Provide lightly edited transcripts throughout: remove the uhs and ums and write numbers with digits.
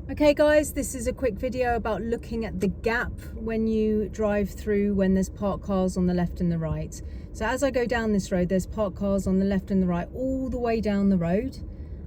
Okay guys, this is a quick video about looking at the gap when you drive through when there's parked cars on the left and the right. So as I go down this road, there's parked cars on the left and the right all the way down the road,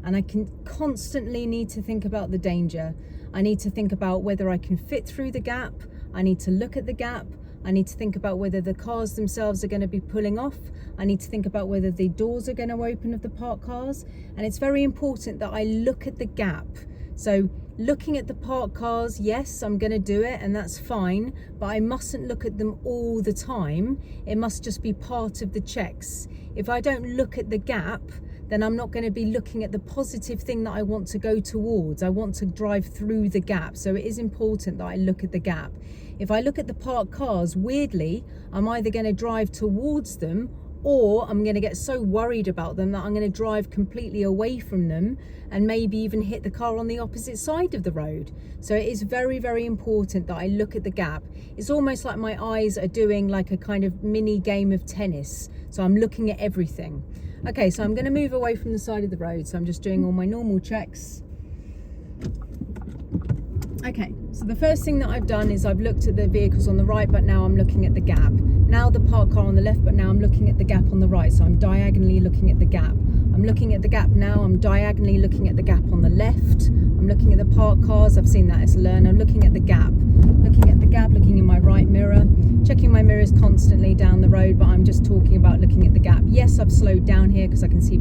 and I can constantly need to think about the danger. I need to think about whether I can fit through the gap. I need to look at the gap. I need to think about whether the cars themselves are going to be pulling off. I need to think about whether the doors are going to open of the parked cars. And it's very important that I look at the gap. So looking at the parked cars, yes, I'm going to do it and that's fine, but I mustn't look at them all the time. It must just be part of the checks. If I don't look at the gap, then I'm not going to be looking at the positive thing that I want to go towards. I want to drive through the gap. So it is important that I look at the gap. If I look at the parked cars, weirdly, I'm either going to drive towards them, or I'm going to get so worried about them that I'm going to drive completely away from them and maybe even hit the car on the opposite side of the road. So it is very, very important that I look at the gap. It's almost like my eyes are doing like a kind of mini game of tennis. So I'm looking at everything. Okay, so I'm going to move away from the side of the road. So I'm just doing all my normal checks. Okay, so the first thing that I've done is I've looked at the vehicles on the right, but now I'm looking at the gap. Now the parked car on the left, but now I'm looking at the gap on the right. So I'm diagonally looking at the gap. I'm looking at the gap now. I'm diagonally looking at the gap on the left. I'm looking at the parked cars. I've seen that as a learner. I'm looking at the gap. Looking at the gap, looking in my right mirror. Checking my mirrors constantly down the road, but I'm just talking about looking at the gap. Yes, I've slowed down here because I can see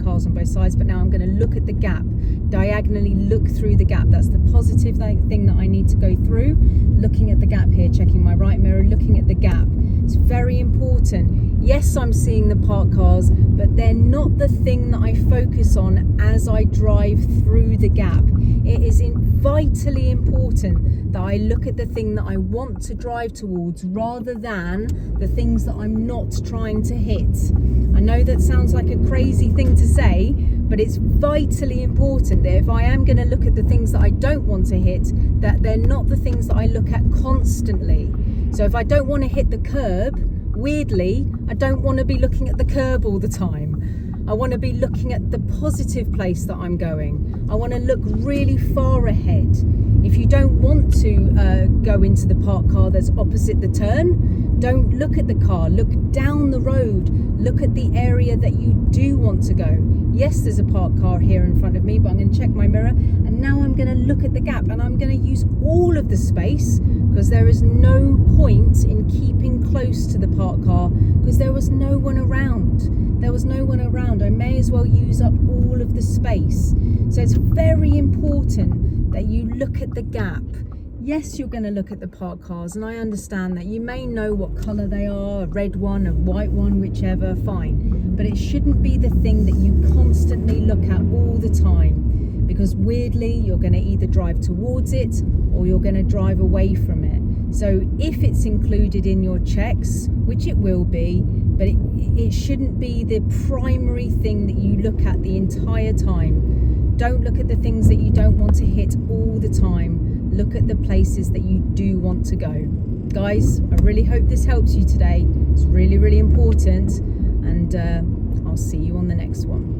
cars on both sides, but now I'm going to look at the gap. Diagonally look through the gap. That's the positive thing that I need to go through. Looking at the gap here, checking my right mirror, looking at the gap. It's very important. Yes, I'm seeing the parked cars, but they're not the thing that I focus on as I drive through the gap. It is vitally important that I look at the thing that I want to drive towards rather than the things that I'm not trying to hit. I know that sounds like a crazy thing to say, but it's vitally important that if I am going to look at the things that I don't want to hit, that they're not the things that I look at constantly. So if I don't want to hit the curb, weirdly, I don't want to be looking at the curb all the time. I want to be looking at the positive place that I'm going. I want to look really far ahead. If you don't want to go into the parked car that's opposite the turn, don't look at the car. Look down the road. Look at the area that you do want to go. Yes, there's a parked car here in front of me, but I'm going to check my mirror. And now I'm going to look at the gap and I'm going to use all of the space, because there is no point in keeping close to the parked car because there was no one around. There was no one around. I may as well use up all of the space. So it's very important that you look at the gap. Yes, you're going to look at the parked cars, and I understand that. You may know what colour they are, a red one, a white one, whichever, fine. But it shouldn't be the thing that you constantly look at all the time, because weirdly, you're going to either drive towards it or you're going to drive away from it. So if it's included in your checks, which it will be, but it shouldn't be the primary thing that you look at the entire time. Don't look at the things that you don't want to hit all the time. Look at the places that you do want to go. Guys, I really hope this helps you today. It's really, really important. And I'll see you on the next one.